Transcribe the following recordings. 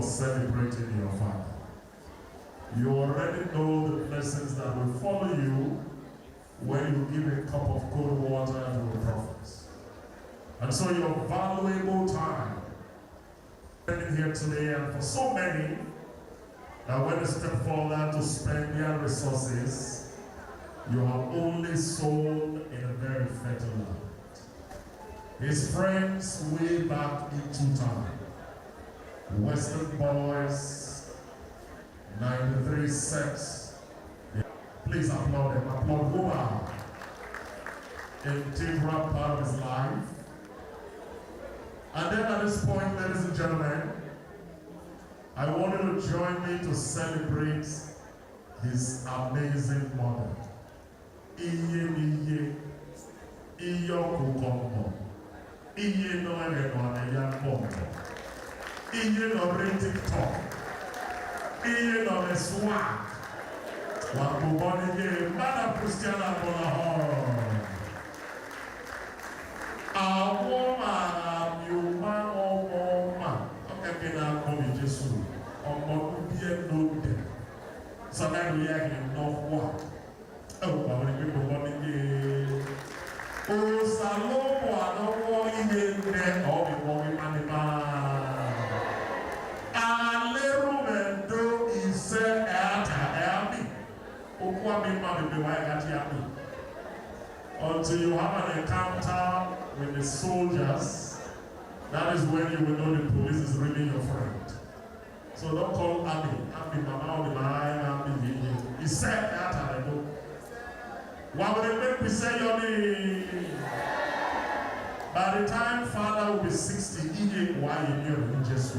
for celebrating your father. You already know the blessings that will follow you when you give a cup of cold water to the prophets. And so your valuable time spending here today, and for so many that when they step forward to spend their resources, you have only sown in a very fertile land. His friends way back into time, Western boys, 93 sets. Please applaud them. Applaud Woman. Integral part of his life. And then at this point, ladies and gentlemen, I want you to join me to celebrate his amazing mother. Iye niye, iyo kukombo, iye no aneyankombo, iye no TikTok, iye no swag. Wakuboni ye, Madam Alfred Agbonlahor. Awoma yuma omoma. Okay, kena komi Jesu. Omo ubiye no de. So that we are in no what. Oh, Baba, we go on again. Oh, Salomo, I don't want you there. Oh, we want you anima. Aleru mendo ise ata emi. Okwa mi ma be wa gati ami. Until you have an encounter with the soldiers, that is when you will know the police is really your friend. So don't call Abi. Abi mama or the Abi. He said that I know. Why would it make me say your name? By the time father will be 60, he ain't why you knew in Jesus.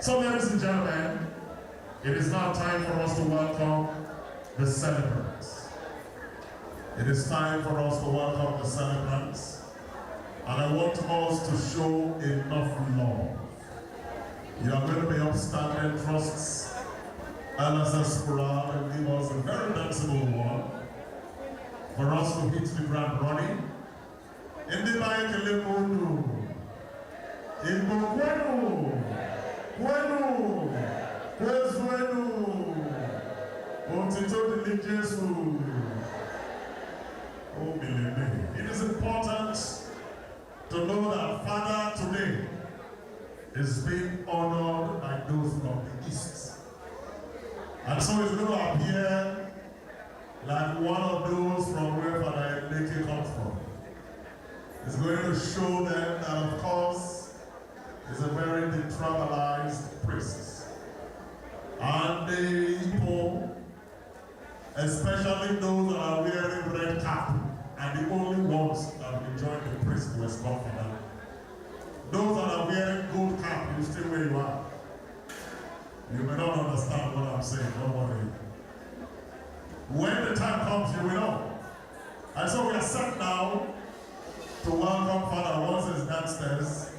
So ladies and gentlemen, it is now time for us to welcome the celebrants. It is time for us to welcome the celebrants. And I want us to show enough love. You are going to be upstanding trusts. LSS Quran and give us a very danceable one for us to hit the ground running. In the bike, in it is important to know that Father today is being honored by those from the East. And so it's going to appear like one of those from where Father Agbonlahor comes from. It's going to show them that, of course, he's a very detribalized priest. And the people, especially those that are wearing red cap, are the only ones that will join the priest who has come for them. Those that are wearing gold cap, you stay where you are. You may not understand what I'm saying, don't worry. When the time comes, you will know. And so we are set now to welcome Father. Once he's downstairs,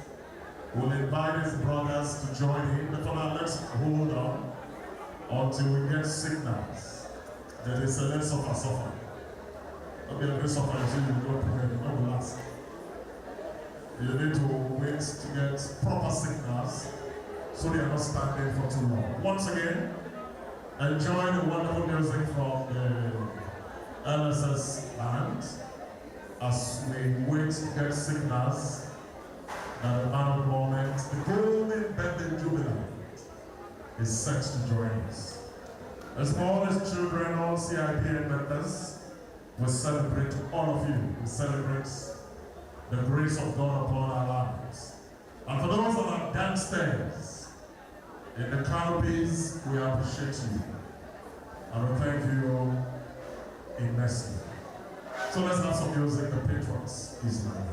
we'll invite his brothers to join him. But for now, let's hold on until we get signals. There is a let's suffer. Don't be a bit suffer until you go to bed. You don't relax. You need to wait to get proper signals so they are not standing for too long. Once again, enjoy the wonderful music from the LSS band as we wait to get signals that the man of the moment, the golden birthday jubilant, is set to join us. As all his children, all CIPN members, we celebrate all of you. We celebrate the grace of God upon our lives. And for those that are downstairs, in the canopies, we appreciate you. And we thank you immensely. So let's have some music. The Patriots is my name.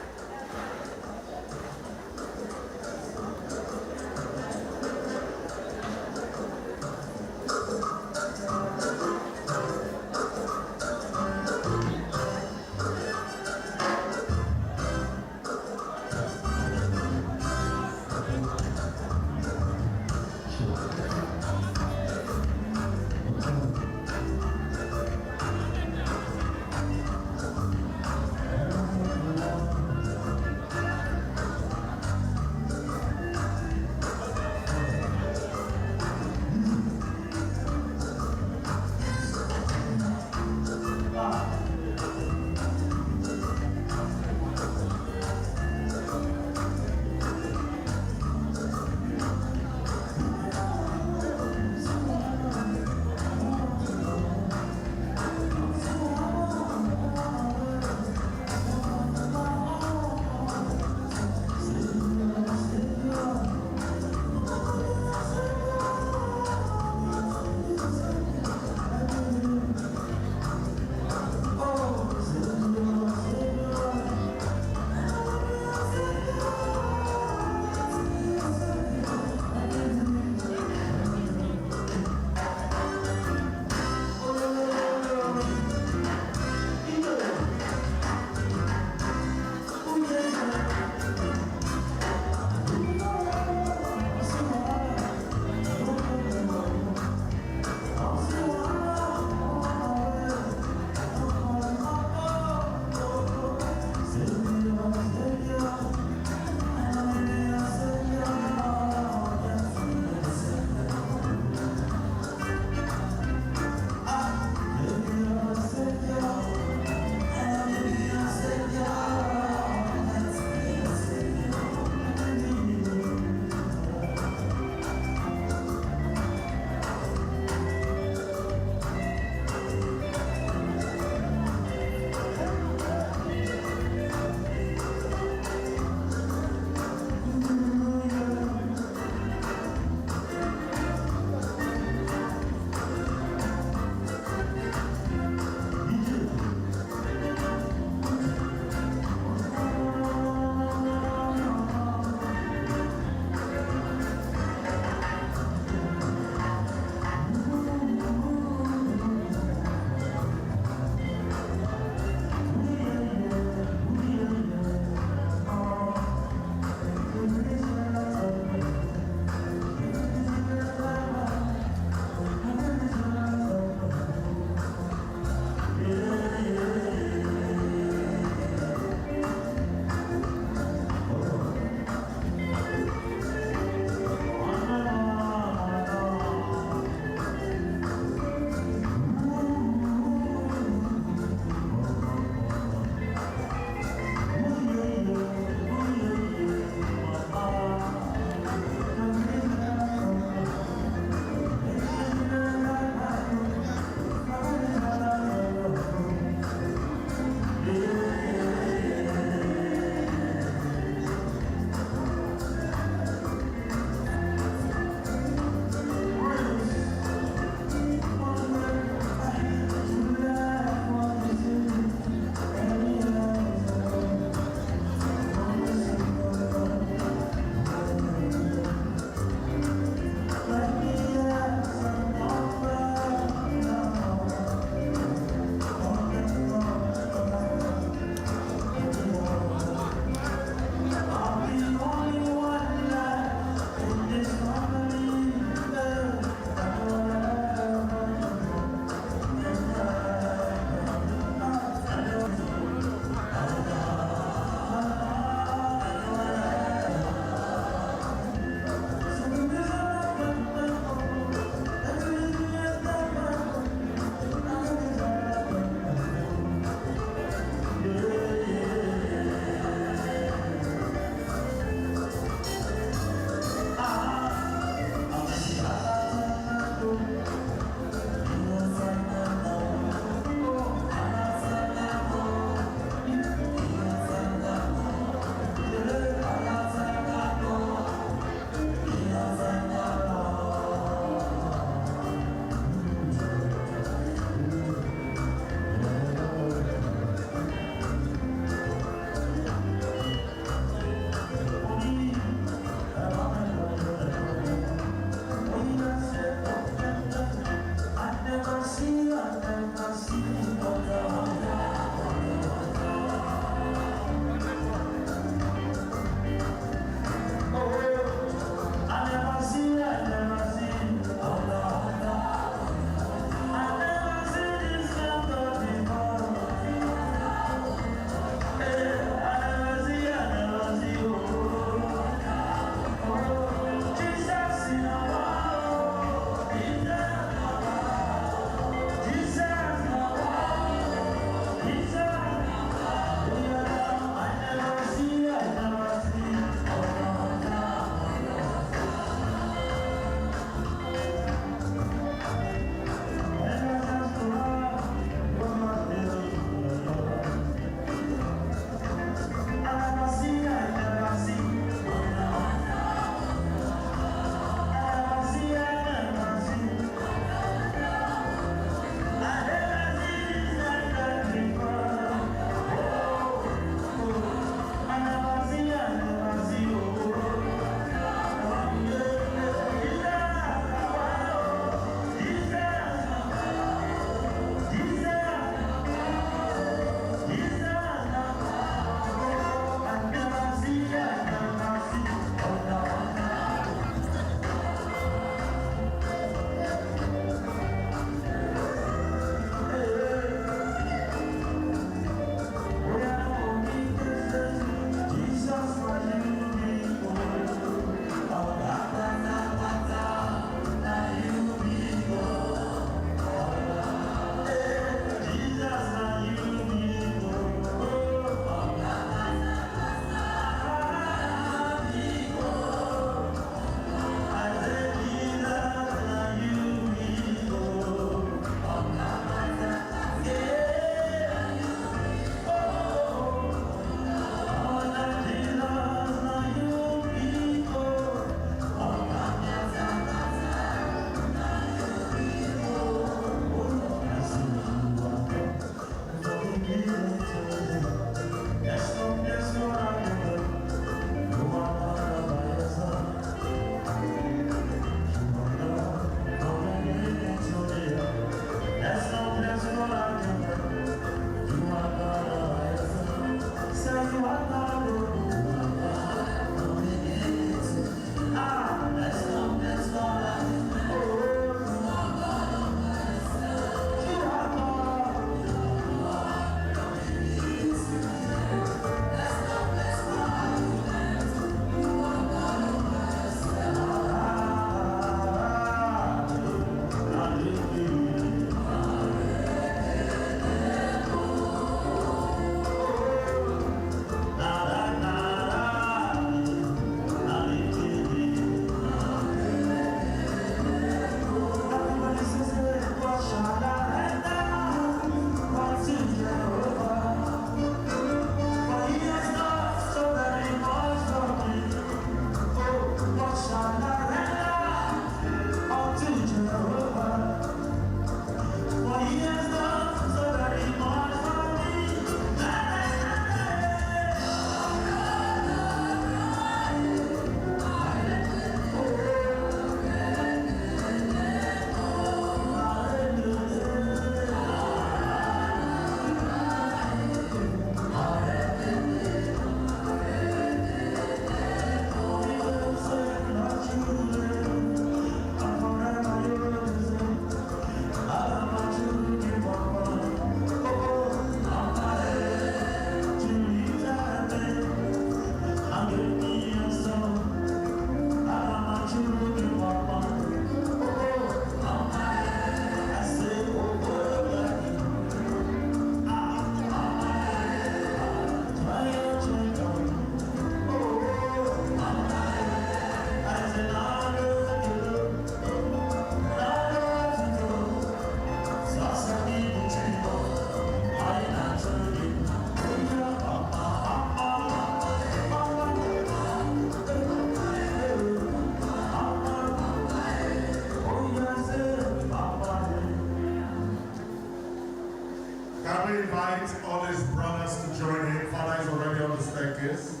Can we invite all these brothers to join in? Father is already on the staircase.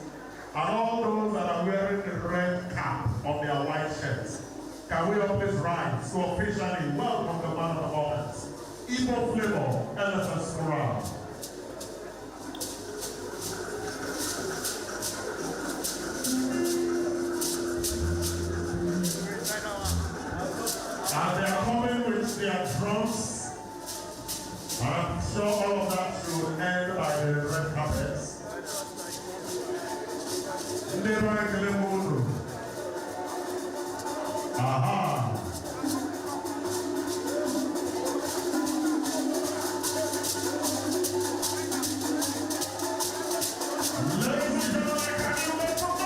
And all those that are wearing the red cap on their white shirts, can we all please rise to officially welcome the man of the moment, Igbo Flavor, INTERCESSORY. And they are coming with their drums. I'm sure all of that should end by the red carpets. Aha! Ladies and gentlemen, can you make some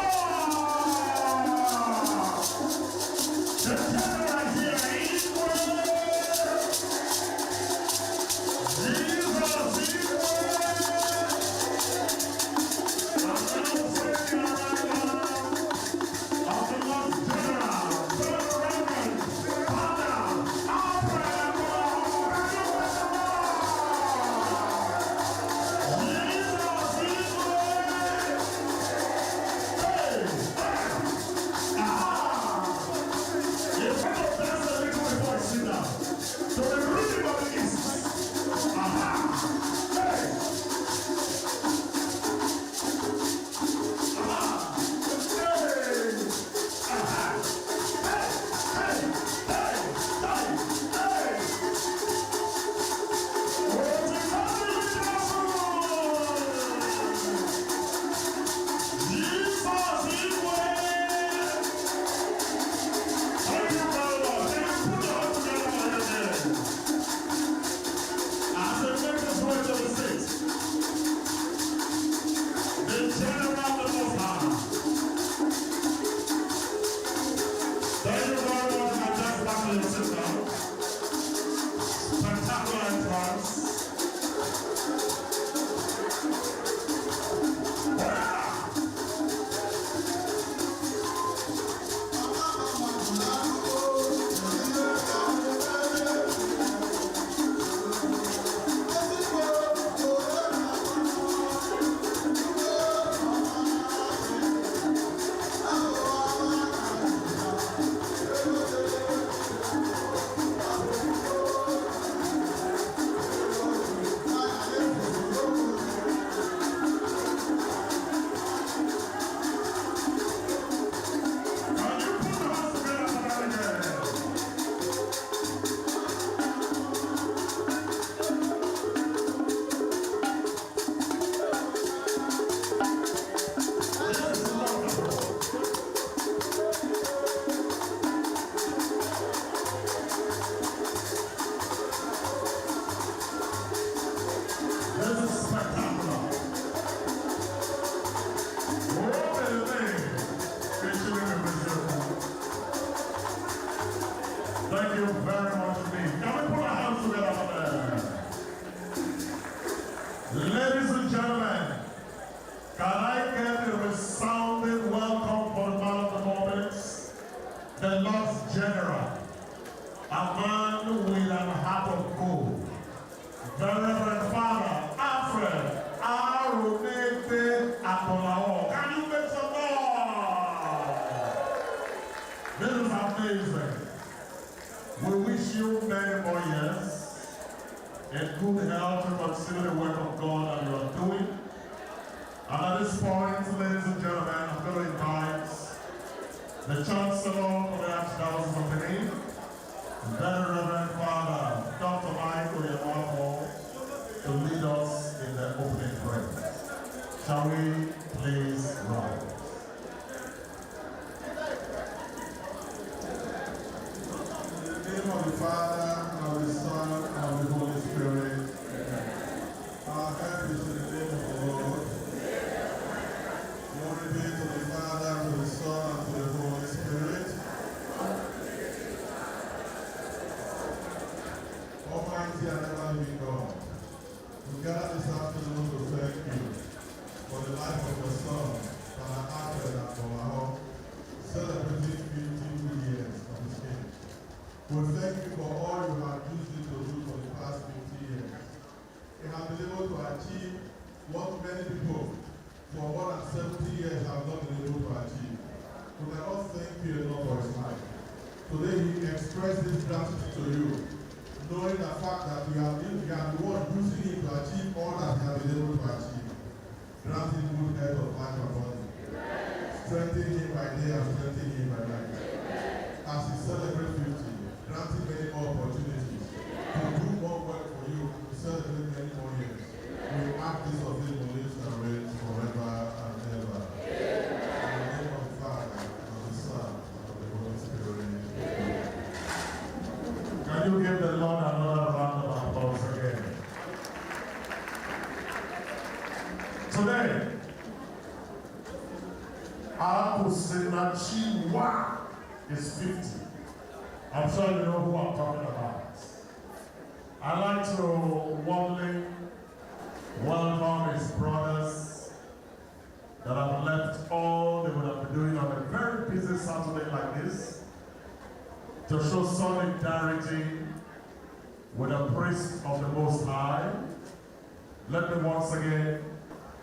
Thank you very much indeed. Can we put our hands together for them? Ladies and gentlemen, can I get a resounding welcome for the man of the moment, the Lord's General, a man with an heart of gold, the Reverend Father Alfred Agbonlahor. Can you make some noise? This is amazing. We wish you many more years in good health to consider the work of God that you are doing. And at this point, ladies and gentlemen, I'm going to invite the Chancellor of the Archdiocese of Benin, Very Reverend Father Dr. Ohoghobi, to lead us in the opening prayer. Shall we please rise? Of the Father, of the Son, and of the Holy Spirit. Amen. Our help is in the name of the Lord. Glory be to the Father, to the Son, and to the Holy Spirit. Almighty and ever-living God, we gather this afternoon to thank you for the life of your Son, Father Alfred Agbonlahor, celebrating 52 years of his age. We thank you for all you have used it to do for the past 50 years. It has been achieve what many people for more than 70 years have not been able to achieve. We cannot thank you enough for his life. Today he expressed his gratitude to you, knowing the fact that you are the one using him to achieve all that he has been able to achieve. Grant him good health of life and body. Strengthen him by day and strengthen him by night. As he celebrates 50, grant him many more opportunities to do more work for you, to celebrate many more years. We ask this of him who lives and reigns forever and ever. In the name of the Father, and of the Son, and of the Holy Spirit. Can you give the Lord another round of applause again? Today, Akusinachiwa is 50. I'm sure you know who I'm talking about. I'd like to warmly welcome his brothers that have left all they would have been doing on a very busy Saturday like this to show solidarity with the priest of the Most High. Let me once again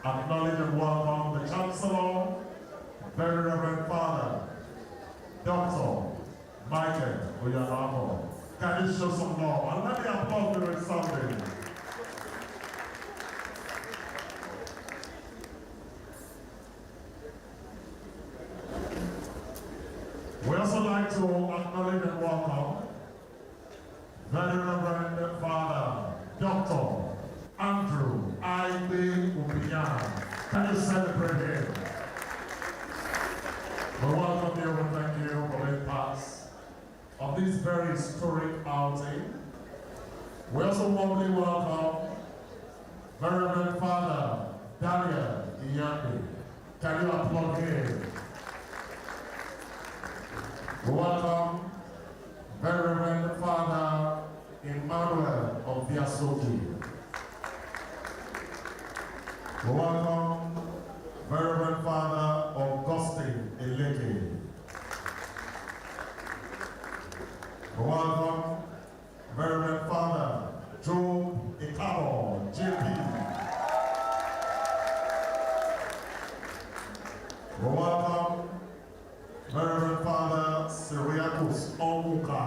acknowledge and welcome the Chancellor, Very Reverend Father, Dr. Michael Oyalamo. Can you show some love? And let me applaud you with something. We also like to acknowledge and welcome Very Reverend Father, Dr. Andrew Agbonlahor. Can you celebrate him? We welcome you and thank you for being part of this very historic outing. We also warmly welcome Very Reverend Father Daniel Iyambi. Can you applaud him? We welcome Very Reverend Father Emmanuel of Viasoki. We welcome Very Reverend Father Augustine Eleke. We welcome Very Reverend Father Job Ikaro, JP. We welcome Very Reverend Father Syriacus Omuka.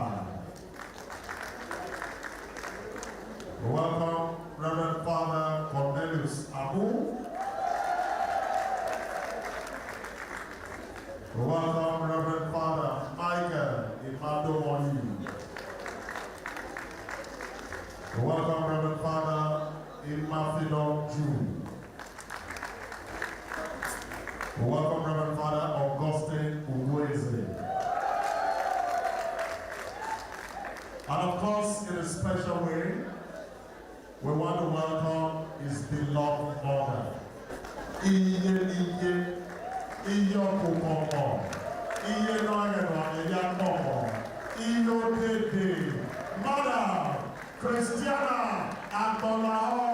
We welcome Reverend Father Cornelius Abu. We welcome Reverend Father Michael Imadomoni. We welcome Reverend Father Imafidon Jew. We welcome Reverend Father Augustine Uweze. And of course, in a special way, we want to welcome his beloved mother. Mother Christiana Agbonlahor.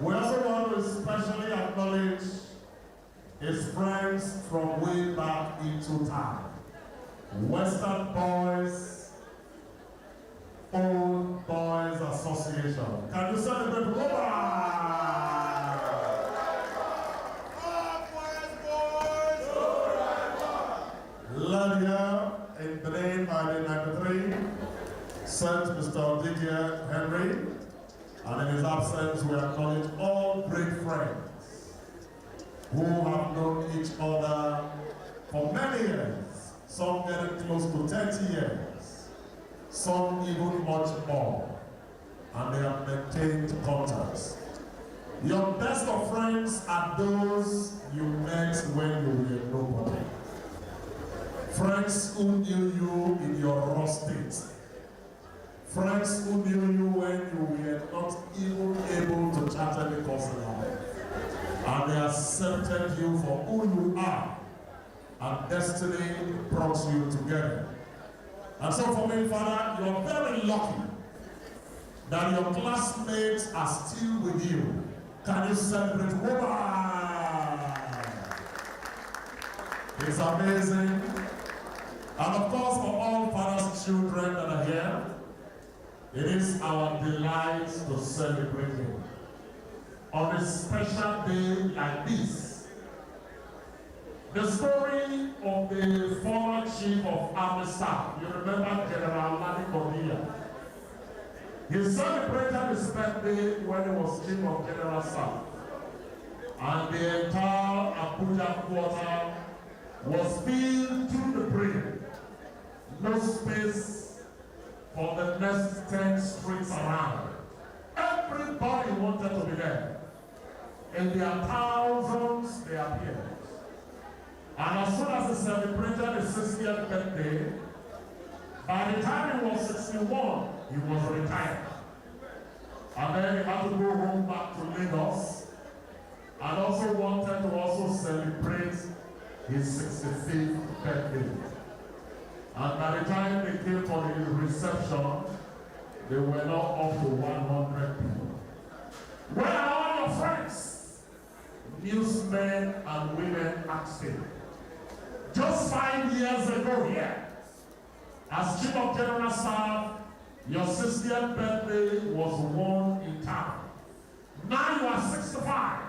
We also want to especially acknowledge his friends from way back into time. Western Boys, Old Boys Association. Can you celebrate Robert? Led here in Benin by the 93, Saint Mr. Didier Henry, and in his absence we acknowledge all great friends who have known each other for many years. Some getting close to 30 years, some even much more, and they have maintained contacts. Your best of friends are those you met when you were nobody. Friends who knew you in your raw state. Friends who knew you when you were not even able to chart any course in life. And they accepted you for who you are. And destiny brought you together. And so for me, Father, you're very lucky that your classmates are still with you. Can you celebrate woman? It's amazing And of course, for all fathers' children that are here, it is our delight to celebrate him. On a special day like this, the story of the former chief of army staff, you remember General Ohoghobi. He celebrated his birthday when he was chief of general staff. And the entire Abuja quarter was filled to the brim. No space for the next 10 streets around. Everybody wanted to be there. In their thousands, they appeared. And as soon as he celebrated his 60th birthday, by the time he was 61, he was retired. And then he had to go home back to Lagos, and also wanted to also celebrate his 65th birthday. And by the time they came for the reception, they were not up to 100 people. Where are all your friends? Newsmen and women asked him. Just 5 years ago here, as Chief of General Staff, your 60th birthday was won in town. Now you are 65.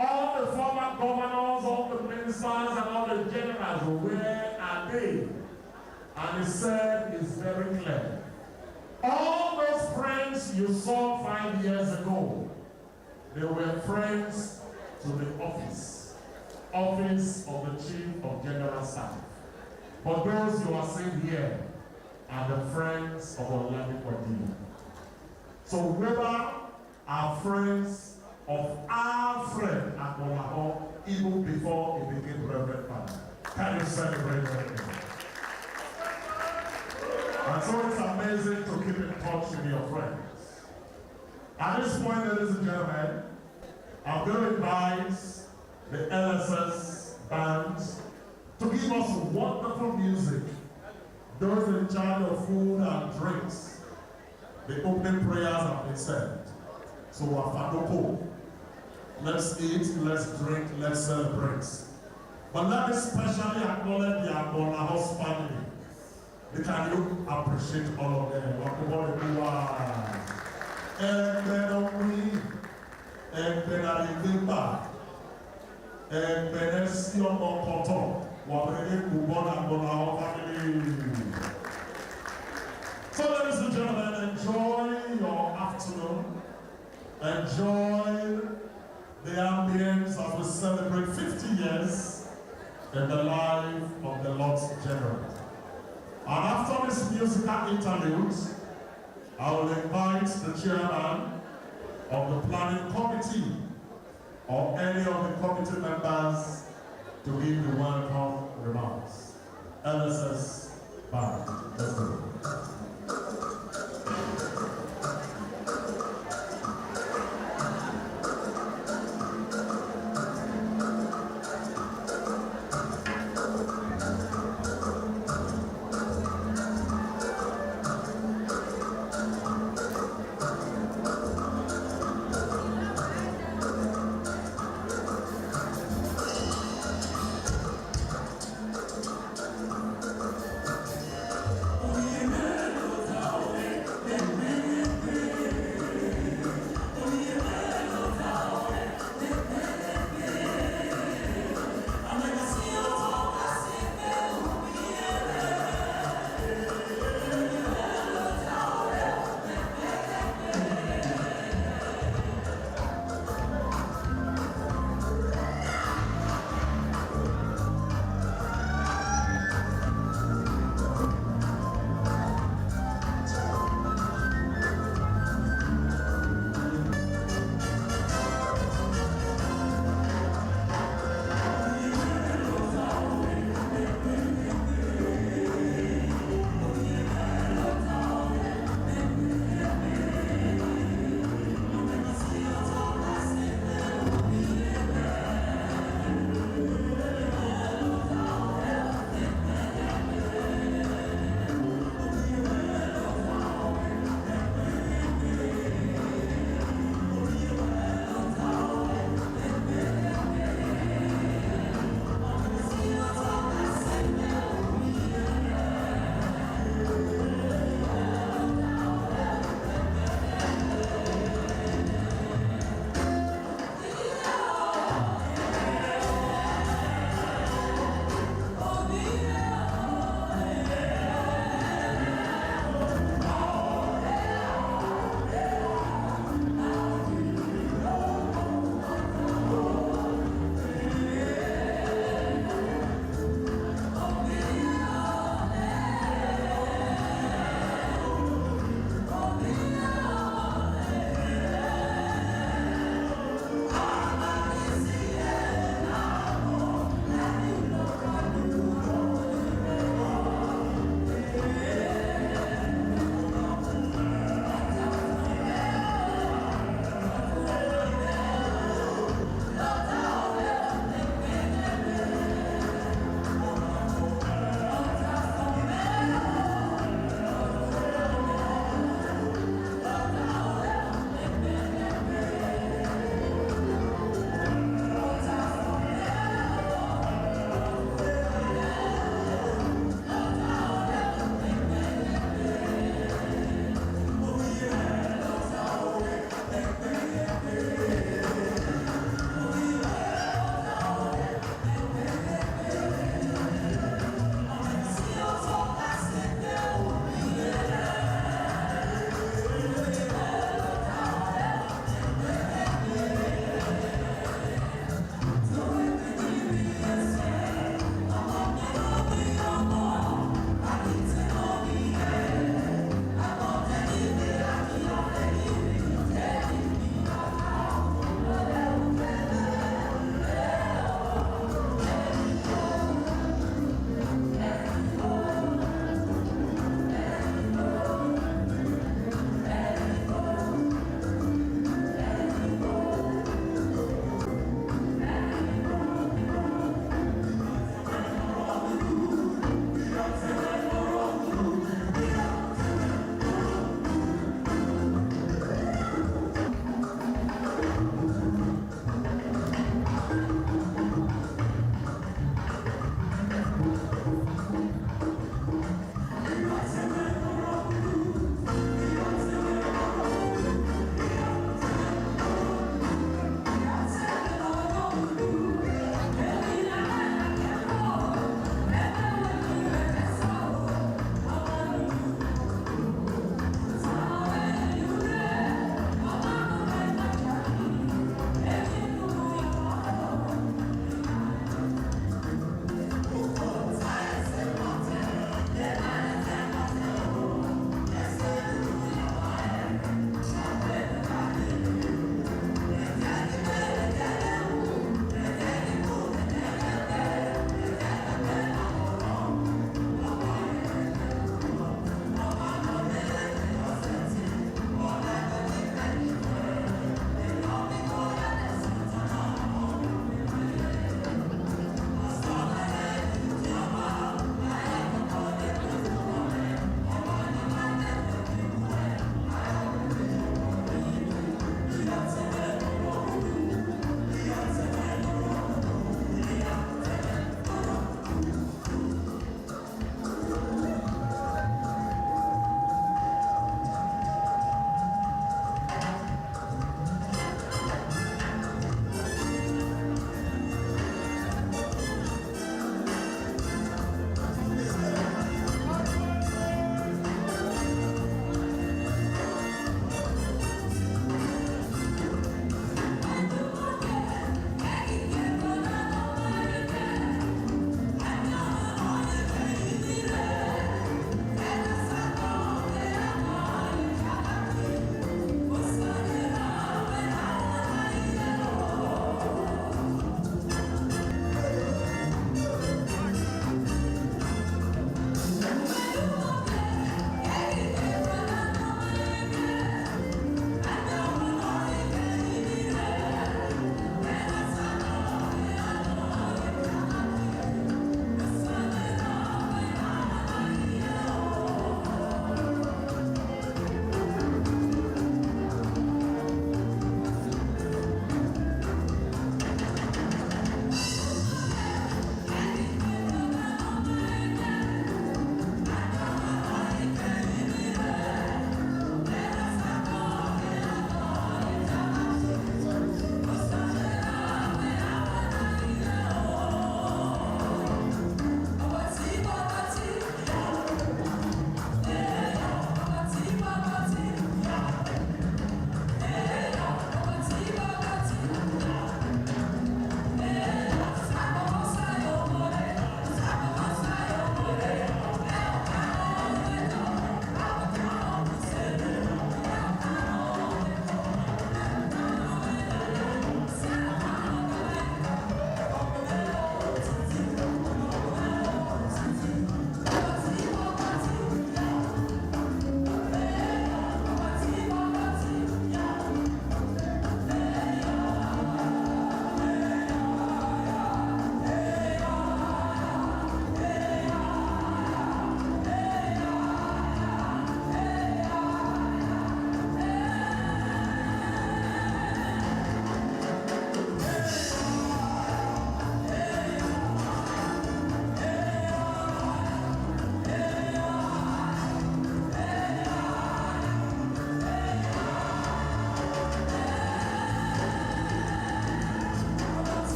All the former governors, all the ministers, and all the generals, where are they? And he said, it's very clear. All those friends you saw 5 years ago, they were friends to the office of the Chief of General Staff. But those you are seeing here are the friends of Ohoghobi. So whether are friends of Alfred Agbonlahor even before he became Reverend Father. Can you celebrate that? And so it's amazing to keep in touch with your friends. At this point, ladies and gentlemen, I'm going to invite the LSS band to give us wonderful music. Those in charge of food and drinks, the opening prayers have been said. So Wafadoko, let's eat, let's drink, let's celebrate. But let me especially acknowledge the Agbonlahor's family. Can you appreciate all of them? So ladies and gentlemen, enjoy your afternoon. Enjoy the ambience as we celebrate 50 years in the life of the Lord's General. And after this musical interlude, I will invite the chairman of the planning committee or any of the committee members to give the welcome remarks. LSS Band. Let's go.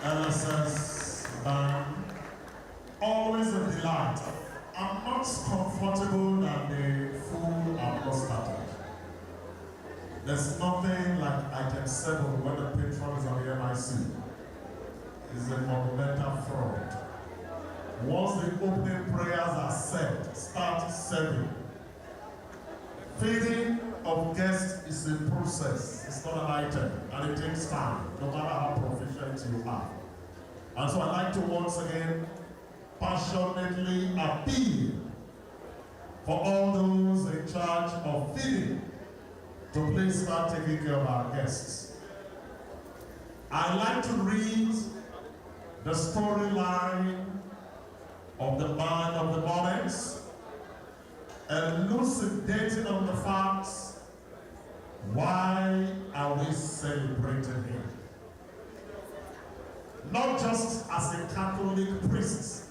LSS band. Always a delight. I'm not comfortable that the full have not started. There's nothing like item 7 when the patrons of the MIC. It's a monumental fraud. Once the opening prayers are said, start serving. Feeding of guests is a process. It's not an item, and it takes time, no matter how proficient you are. And so I'd like to once again passionately appeal for all those in charge of feeding to please start taking care of our guests. I'd like to read the storyline of the man of the moments, elucidating on the facts. Why are we celebrating him? Not just as a Catholic priest.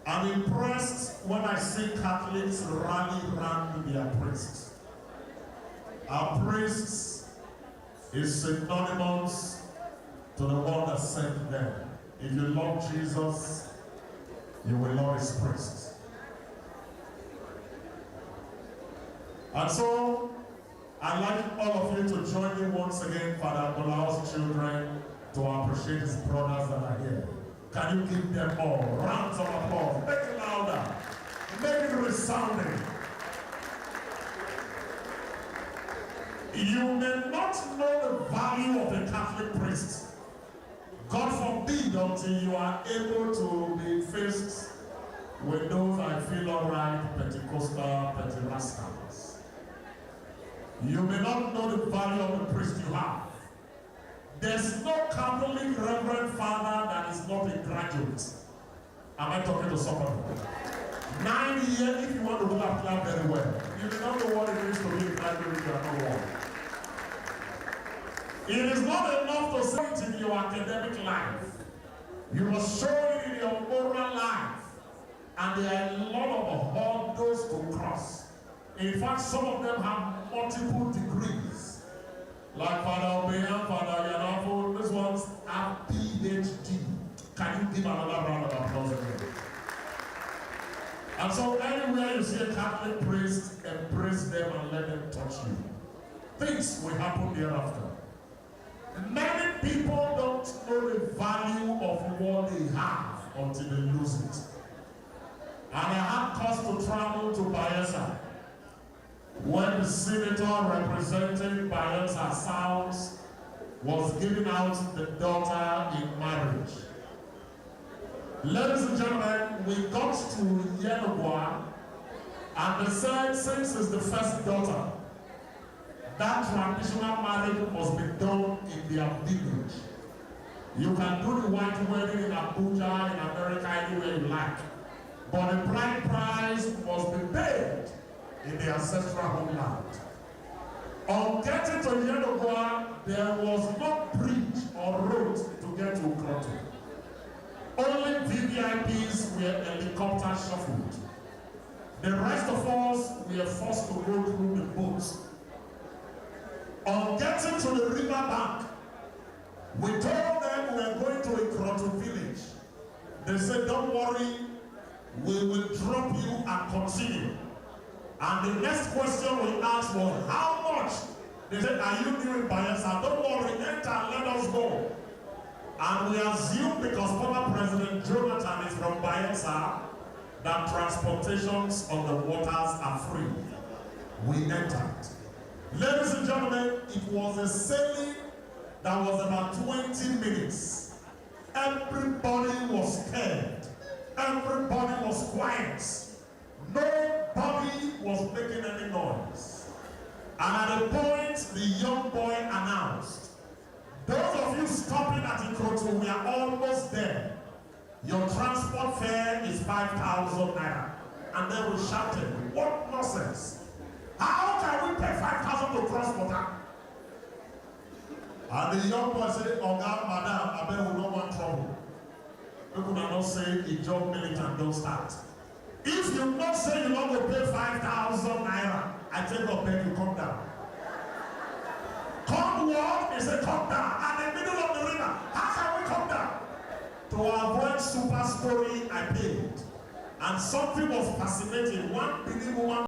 I'm impressed when I see Catholics rally around their priests. Our priests is synonymous to the one that sent them. If you love Jesus, you will love his priests. And so, I'd like all of you to join me once again, Father Agbonlahor's children, to appreciate his brothers that are here. Can you give them all rounds of applause? Make it louder. Make it resounding. You may not know the value of a Catholic priest. God forbid until you are able to be faced with those I feel alright, Pentecostal, Pentecostals. You may not know the value of the priest you have. There's no Catholic Reverend Father that is not a graduate. Am I talking to somebody? 9 years, if you want to do that plan very well, you may not know what it is to be a graduate if you are not one. It is not enough to say it in your academic life. You must show it in your moral life. And there are a lot of hurdles to cross. In fact, some of them have multiple degrees. Like Father Obeyan, Father Yanafo, these ones have PhD. Can you give another round of applause again? And so anywhere you see a Catholic priest, embrace them and let them touch you. Things will happen thereafter. Many people don't know the value of what they have until they lose it. And I had cause to travel to Bayelsa when the senator representing Bayelsa South was giving out the daughter in marriage. Ladies and gentlemen, we got to Yenogwa, and they said since it's the first daughter, that traditional marriage must be done in their village. You can do the white wedding in Abuja, in America, anywhere you like. But the bride price must be paid in the ancestral homeland. On getting to Yenogwa, there was no bridge or road to get to Ukroto. Only VVIPs were helicopter shuffled. The rest of us were forced to go through the boats. On getting to the river bank, we told them we were going to Ukroto village. They said, don't worry, we will drop you and continue. And the next question we asked was, how much? They said, are you new in Bayelsa? Don't worry, enter, let us go. And we assume, because former President Jonathan is from Bayelsa, that transportations on the waters are free. We entered. Ladies and gentlemen, it was a sailing that was about 20 minutes. Everybody was scared. Everybody was quiet. Nobody was making any noise. And at a point, the young boy announced, those of you stopping at Ikrotu, we are almost there. Your transport fare is 5,000 naira. And then we shouted, what nonsense? How can we pay 5,000 to cross water? And the young boy said, Oga, madam, I bet we don't want trouble. People are not saying a job militant don't start. If you not say you want to pay 5,000 naira, I tell you, beg you, come down. Come walk, they say, come down. At the middle of the river, To avoid super story, I paid. And something was fascinating. One Benin woman